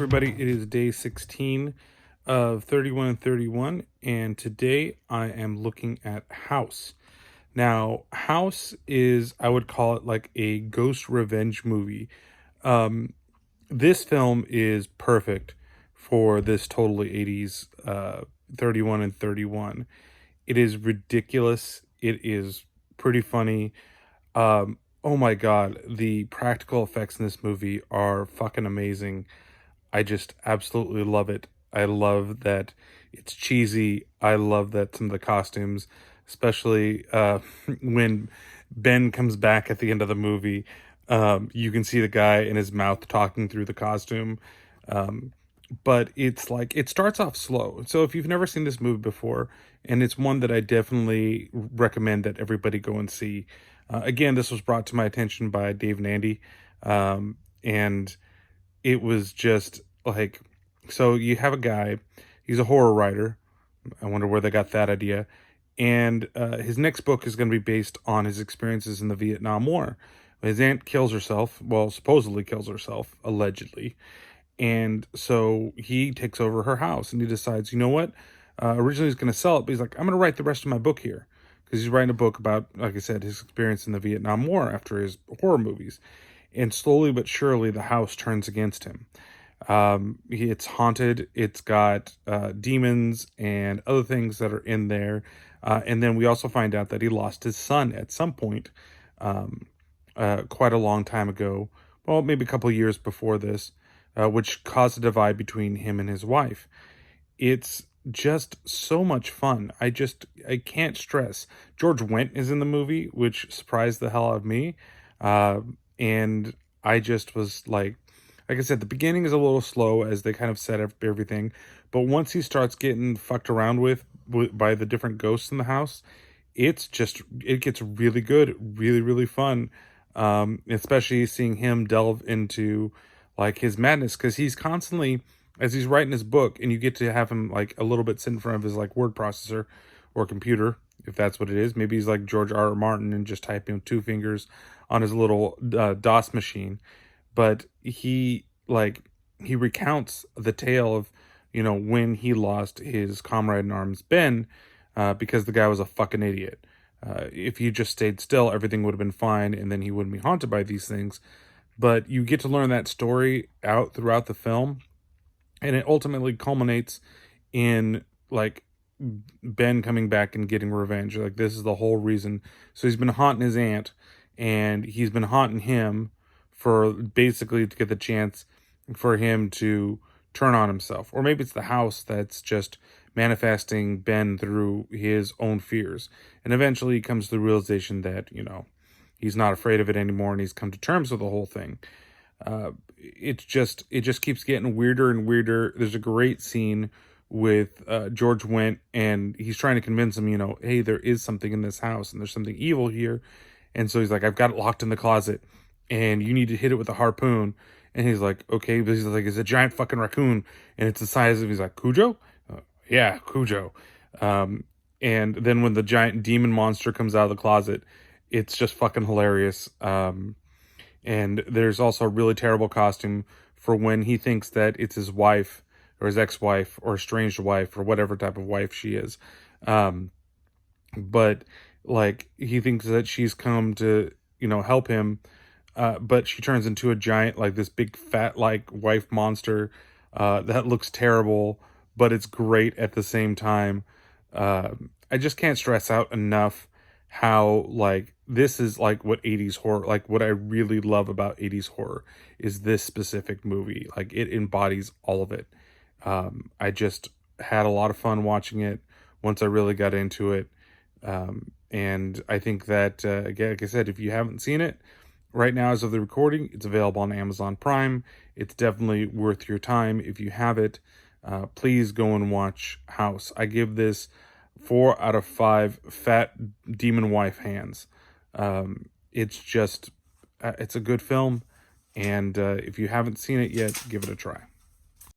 everybody. It is day 16 of 31 and 31, and today I am looking at House. Now, House is, I would call it like a ghost revenge movie. This film is perfect for this totally 80s 31 and 31. It is ridiculous. It is pretty funny. Oh my God, the practical effects in this movie are fucking amazing. I just absolutely love it. I love that it's cheesy. I love that some of the costumes, especially when Ben comes back at the end of the movie, you can see the guy in his mouth talking through the costume. But it's like, it starts off slow. So if you've never seen this movie before, and it's one that I definitely recommend that everybody go and see. Again, this was brought to my attention by Dave and Andy. And it was just like, so you have a guy, he's a horror writer. I wonder where they got that idea. And his next book is going to be based on his experiences in the Vietnam War. His aunt kills herself, well, supposedly kills herself, allegedly. And so he takes over her house and he decides, you know what? Originally he's going to sell it, but he's like, I'm going to write the rest of my book here. Because he's writing a book about, like I said, his experience in the Vietnam War after his horror movies. And slowly but surely, the house turns against him. It's haunted. It's got demons and other things that are in there. And then we also find out that he lost his son at some point, quite a long time ago. Well, maybe a couple of years before this, which caused a divide between him and his wife. It's just so much fun. I can't stress. George Wendt is in the movie, which surprised the hell out of me. And I just was like I said, the beginning is a little slow as they kind of set up everything. But once he starts getting fucked around with by the different ghosts in the house, it gets really good, really, really fun. Especially seeing him delve into like his madness, because he's constantly, as he's writing his book, and you get to have him like a little bit sit in front of his like word processor or computer, if that's what it is. Maybe he's like George R. R. Martin and just typing with two fingers on his little DOS machine. But he recounts the tale of, when he lost his comrade in arms, Ben, because the guy was a fucking idiot. If he just stayed still, everything would have been fine, and then he wouldn't be haunted by these things. But you get to learn that story out throughout the film, and it ultimately culminates in like Ben coming back and getting revenge. Like, this is the whole reason. So he's been haunting his aunt, and he's been haunting him for basically to get the chance for him to turn on himself. Or maybe it's the house that's just manifesting Ben through his own fears. And eventually he comes to the realization that, he's not afraid of it anymore, and he's come to terms with the whole thing. It just keeps getting weirder and weirder. There's a great scene with George Wendt, and he's trying to convince him, hey, there is something in this house, and there's something evil here. And so he's like, I've got it locked in the closet, and you need to hit it with a harpoon. And he's like, okay, but he's like, it's a giant fucking raccoon, and it's the size of, he's like, Cujo? Yeah, Cujo. And then when the giant demon monster comes out of the closet, it's just fucking hilarious. And there's also a really terrible costume for when he thinks that it's his wife or his ex-wife or estranged wife or whatever type of wife she is. But like, he thinks that she's come to, help him. But she turns into a giant, like this big fat, like wife monster, that looks terrible, but it's great at the same time. I just can't stress out enough how, like, this is like what 80s horror, like what I really love about 80s horror is this specific movie. Like, it embodies all of it. I just had a lot of fun watching it once I really got into it. And I think that, again, like I said, if you haven't seen it, right now as of the recording, it's available on Amazon Prime. It's definitely worth your time. If you have it, please go and watch House. I give this 4 out of 5 fat demon wife hands. It's just, it's a good film. And if you haven't seen it yet, give it a try.